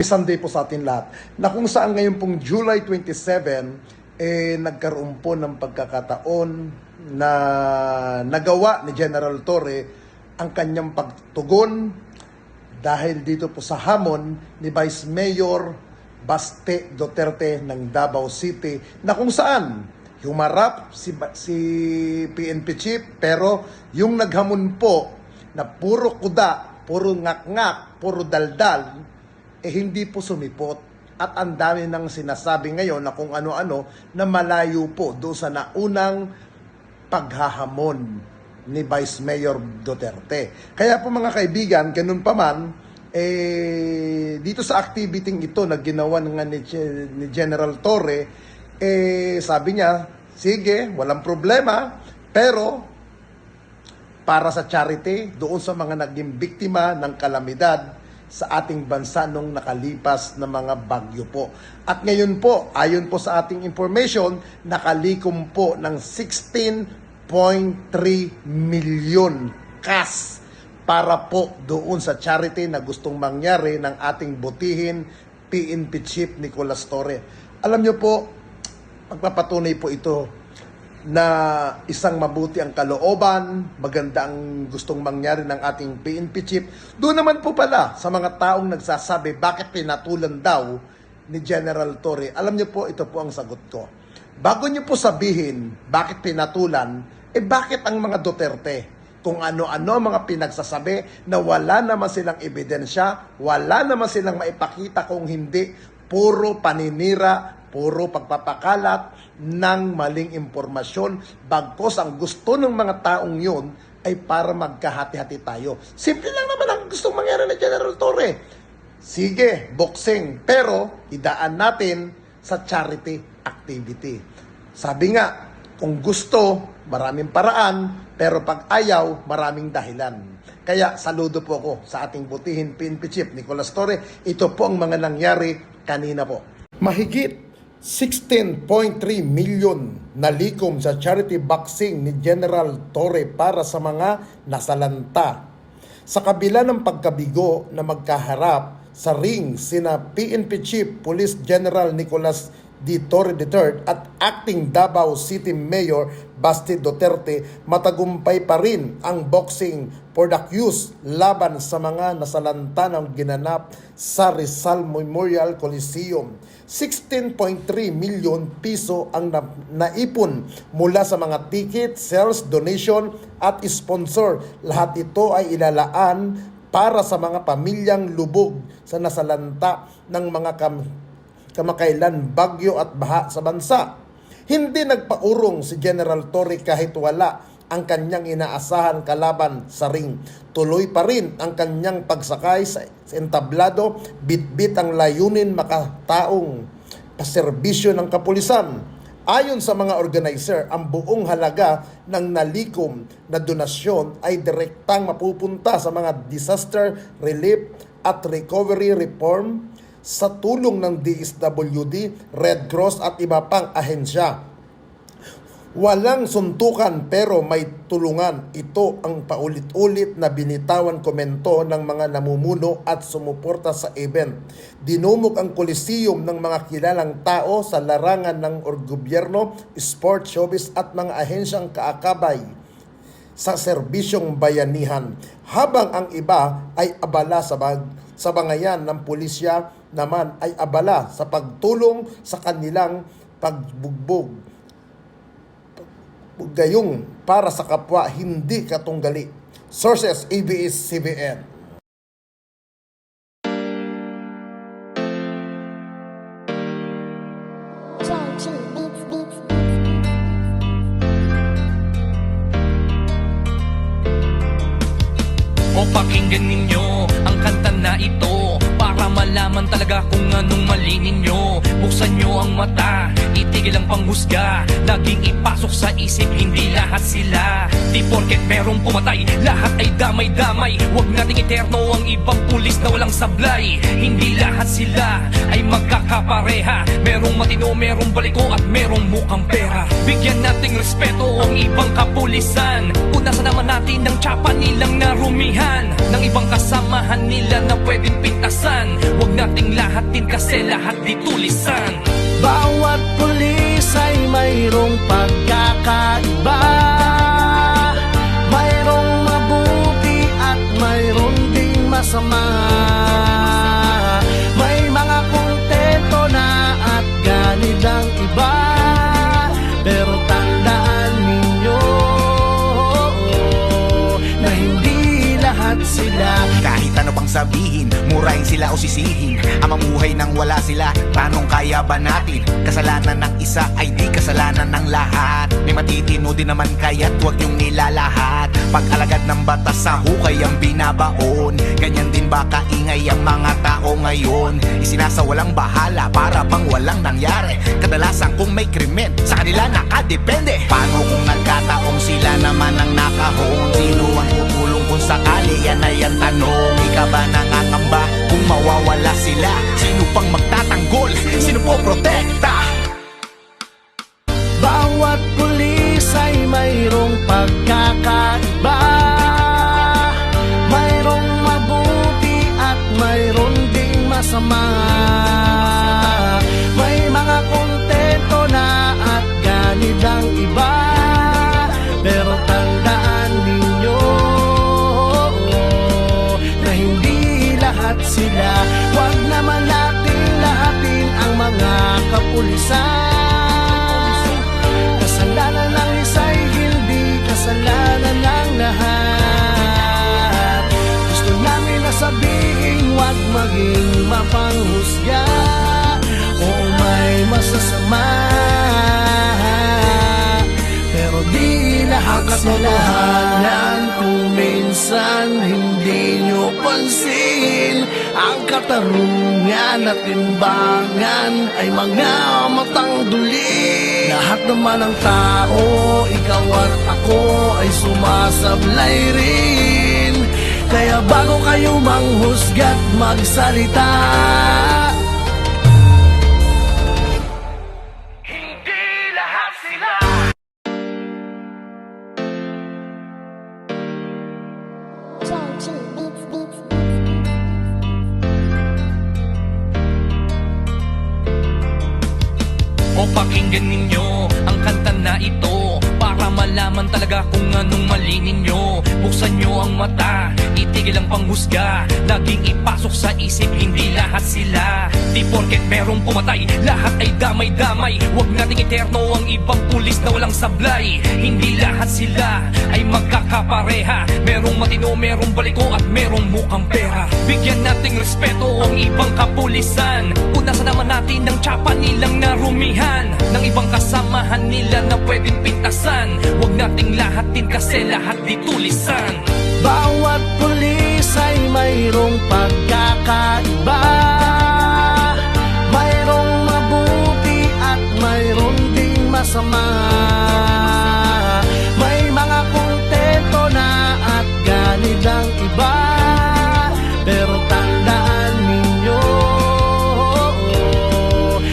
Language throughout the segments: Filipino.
Sunday po sa atin lahat, na kung saan ngayon pong July 27, nagkaroon po ng pagkakataon na nagawa ni General Torre ang kanyang pagtugon dahil dito po sa hamon ni Vice Mayor Baste Duterte ng Davao City, na kung saan humarap si PNP Chief, pero yung naghamon po na puro kuda, puro ngak-ngak, puro daldal, hindi po sumipot. At ang dami nang sinasabi ngayon na kung ano-ano na malayo po doon sa naunang paghahamon ni Vice Mayor Duterte. Kaya po mga kaibigan, ganun pa man, dito sa activity ito na ginawa nga ni General Torre, sabi niya, sige, walang problema, pero para sa charity, doon sa mga naging biktima ng kalamidad sa ating bansa nung nakalipas na mga bagyo po. At ngayon po, ayon po sa ating information, nakalikom po ng 16.3 million cash para po doon sa charity na gustong mangyari ng ating butihin PNP Chief Nicolas Torre. Alam nyo po, magpapatunay po ito na isang mabuti ang kalooban, maganda ang gustong mangyari ng ating PNP Chief. Doon naman po pala sa mga taong nagsasabi bakit pinatulan daw ni General Torre. Alam niyo po, ito po ang sagot ko. Bago niyo po sabihin bakit pinatulan, bakit ang mga Duterte? Kung ano-ano ang mga pinagsasabi na wala naman silang ebidensya, wala naman silang maipakita, kung hindi puro paninira, puro pagpapakalat ng maling impormasyon, bagkos ang gusto ng mga taong yun ay para magkahati-hati tayo. Simple lang naman ang gustong mangyari ni General Torre. Sige, boxing, pero idaan natin sa charity activity. Sabi nga, kung gusto, maraming paraan, pero pag ayaw, maraming dahilan. Kaya saludo po ako sa ating butihin PNP Chief Nicolas Torre. Ito po ang mga nangyari kanina po. Mahigit 16.3 million na likom sa charity boxing ni General Torre para sa mga nasalanta. Sa kabila ng pagkabigo na magkaharap sa ring sina PNP Chief Police General Nicolas D. Torre III at Acting Davao City Mayor Baste Duterte, matagumpay pa rin ang boxing for the accused laban sa mga nasalanta ng ginanap sa Rizal Memorial Coliseum. 16.3 million piso ang naipon mula sa mga ticket, sales, donation at sponsor. Lahat ito ay ilalaan para sa mga pamilyang lubog sa nasalanta ng mga kamakailan bagyo at baha sa bansa. Hindi nagpaurong si General Torre kahit wala ang kanyang inaasahan kalaban sa ring. Tuloy pa rin ang kanyang pagsakay sa entablado, bitbit ang layunin makataong paserbisyo ng kapulisan. Ayon sa mga organizer, ang buong halaga ng nalikom na donasyon ay direktang mapupunta sa mga disaster relief at recovery reform sa tulong ng DSWD, Red Cross at iba pang ahensya. Walang suntukan pero may tulungan. Ito ang paulit-ulit na binitawan komento ng mga namumuno at sumuporta sa event. Dinumog ang Coliseum ng mga kilalang tao sa larangan ng gobyerno, sport, showbiz at mga ahensyang kaakabay sa serbisyong bayanihan. Habang ang iba ay abala sa bangayan ng pulisya, naman ay abala sa pagtulong sa kanilang pagbugbog. Gayong para sa kapwa, hindi katunggali. Sources, ABS-CBN. O pakinggan ninyo ang kanta na ito para malaman talaga kung anong mali ninyo. Buksan nyo ang mata, itigil ang panghusga, laging ipasok sa isip, hindi lahat sila. Di porket merong pumatay, lahat ay damay-damay. Huwag nating eterno ang ibang pulis na walang sablay. Hindi lahat sila ay magkakaroon magkakapareha. Merong matino, merong baliko at merong mukhang pera. Bigyan nating respeto ang ibang kapulisan. Punasan naman natin ng tsapa nilang narumihan, ng ibang kasamahan nila na pwedeng pintasan. Huwag nating lahatin kasi lahat di tulisan. Bawat pulis ay mayroong pagkakaiba, mayroong mabuti at mayroong ding masama. May mga kontento na at ganid ang iba, pero tandaan ninyo na hindi lahat sila. Kahit ano pang sabihin, murahin sila o sisihin, ang mamuhay nang wala sila, tanong kaya ba natin? Kasalanan ng isa ay di kasalanan ng lahat. May matitino din naman kaya't huwag yung nilalahat. Pag-alagad ng batas sa hukay ang binabaon, ganyan din ba kaingay ang mga tao ngayon? Isinasawalang bahala para bang walang nangyari. Kadalasan kung may krimen, sa kanila nakadepende. Paano kung nagkataong sila naman ang nakahon? Sino ang tutulong kung sakali? Yan ay ang tanong. Ika ba nangangamba kung mawawala sila? Sino pang magtatanggol? Sino po protekta? Bawat pulis ay mayroong pagkakaiba, mayroong mabuti at mayroong ding masama. May mga kontento na at ganid ang iba, pero tandaan ninyo na hindi lahat sila. Huwag naman natin lahatin ang mga kapulisan. Kasalanan ng isa'y hindi kasalanan ng lahat. Gusto namin na sabihin, huwag maging mapanghusga. Oo, may masasama, pero di lahat katotohanan. Kung minsan hindi nyo pansin, ang katarungan at timbangan ay mga matang duli. Lahat naman ng tao, ikaw at ako ay sumasablay rin. Kaya bago kayo manghusga't magsalita, Hindi lahat sila. O pakinggan ninyo ang kanta na ito, para malaman talaga kung anong mali ninyo. Buksan nyo ang mata, itigil ang panghusga. Laging ipasok sa isip, hindi lahat sila. Di porket merong pumatay, lahat ay damay-damay. Huwag nating eterno ang ibang pulis na walang sablay. Hindi lahat sila ay magkakapareha. Merong matino, merong baliko at merong mukhang pera. Bigyan nating respeto ang ibang kapulisan. Punasan naman natin ng tsapa nilang narumihan, ng ibang kasamahan nila na pwedeng pintasan. Huwag nating lahatin kasi lahat di tulisan. bawat pulis ay mayroong pagkakaiba, mayroong mabuti at mayroong ding masama. May mga kontento na at ganid ang iba, pero tandaan ninyo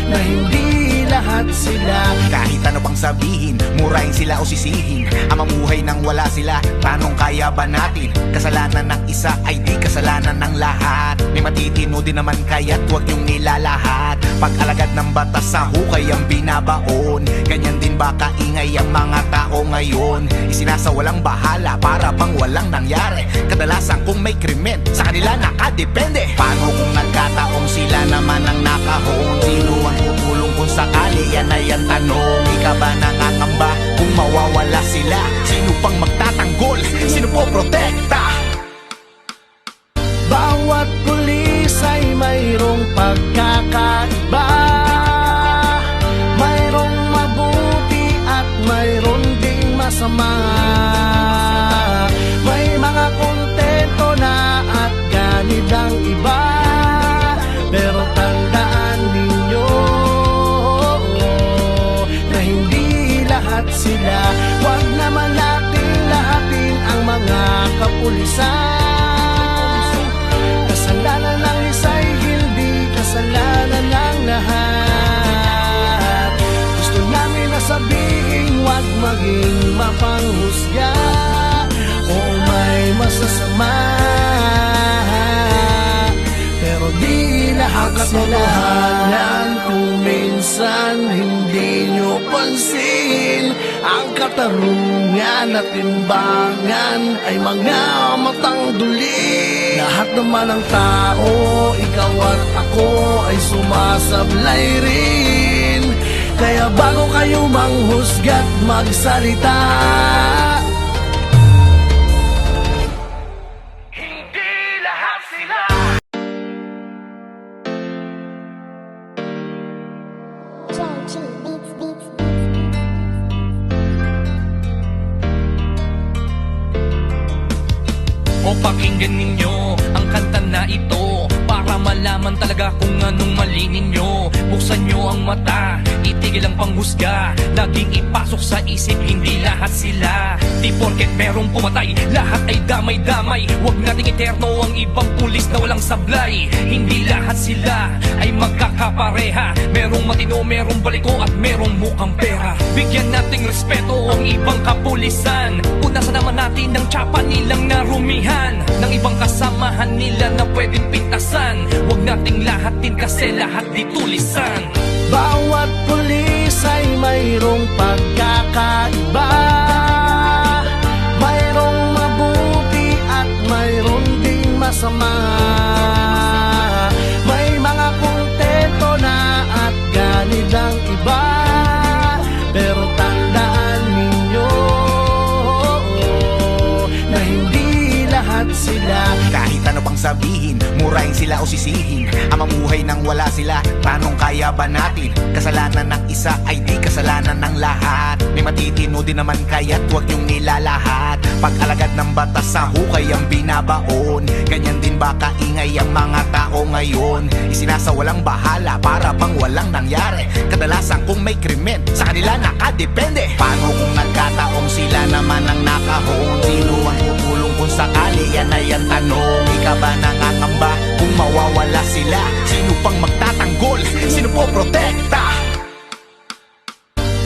na hindi lahat sila. Kahit ano pang sabihin, murahin sila o sisihin, ang mamuhay nang wala sila, tanong kaya ba natin? Kasalanan ng isa ay di kasalanan ng lahat. May matitino din naman kaya't huwag yung nilalahat. Pag-alagad ng batas sa hukay ang binabaon, ganyan din ba kaingay ang mga tao ngayon? Isinasawalang bahala para bang walang nangyari. Kadalasan kung may krimen, sa kanila nakadepende. Paano kung nagkataong sila naman ang nakahon? Sino ang tutulong kung sakali? Yan ay ang tanong. Ika ba nangangamba kung mawawala sila? Sino pang magtatanggol? Sino po protekta? Bawat pulis ay mayroong pagkakaiba, mayroong mabuti at mayroong ding masama. May mga kontento na at ganid ang iba, pero tandaan ninyo na hindi lahat sila. Huwag naman natin lahatin ang mga kapulisan. Kasalanan ng isa'y hindi kasalanan ng lahat. maging mapanghusga o may masasama. Pero di lahat katotohanan kung minsan hindi nyo pansin. Ang katarungan at timbangan ay mga matang duli. Lahat naman ng tao, ikaw at ako ay sumasablay rin. Kaya bago kayo manghusga't magsalita, Hindi lahat sila. O pakinggan ninyo ang kanta na ito para malaman talaga kung anong mali ninyo. Buksan nyo ang mata, itigil ang panghusga. Laging ipasok sa isip, hindi lahat sila. Di porket merong pumatay, lahat ay damay-damay. Huwag nating eterno ang ibang pulis na walang sablay. Hindi lahat sila ay magkakapareha. Merong matino, merong baliko at merong mukhang pera. Bigyan nating respeto ang ibang kapulisan. Punasan naman natin ang tsapa nilang narumihan ng ibang kasamahan nila na pwedeng pintasan. Huwag nating lahatin kasi lahat di tulisan. bawat pulis ay mayroong pagkakaiba. Mayroong mabuti at mayroong ding masama. May mga kontento na at ganid ang iba. Pero tandaan ninyo na hindi lahat sila. Kahit ano pang sabihin, murahin sila o sisihin, ang mamuhay nang wala sila, tanong kaya ba natin? Kasalanan ng isa ay di kasalanan ng lahat. May matitino din naman kaya't huwag niyong nilalahat. Pag-alagad ng batas sa hukay ang binabaon. Ganyan din ba kaingay ang mga tao ngayon? Isinasawalang bahala para bang walang nangyari. Kadalasan kung may krimen, sa kanila nakadepende. Paano kung nagkataong sila naman ang nakahon? Sino ang tutulong kung sakali? Yan ay ang tanong. Ika ba nangangamba kung mawawala sila? Sino pang magtatanggol? Sino po protekta?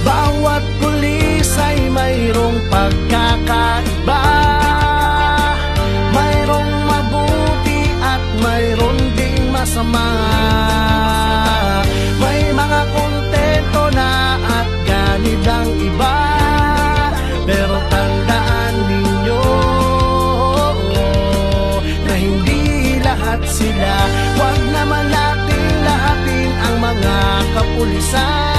Bawat pulis ay mayroong pagkakaiba. Mayroong mabuti at mayroon ding masama. May mga kontento na at ganid ang iba. Pero tandaan ninyo na hindi lahat sila. Huwag naman natin lahatin ang mga kapulisan.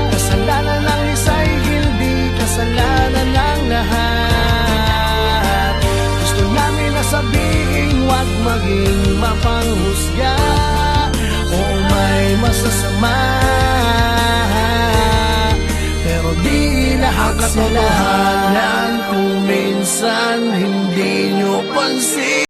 Kasalanan ng isa'y hindi kasalanan ng lahat. Gusto namin na sabihin, huwag maging mapanghusga o may masasama. Pero di lahat katotohanan kung minsan hindi nyo pansin.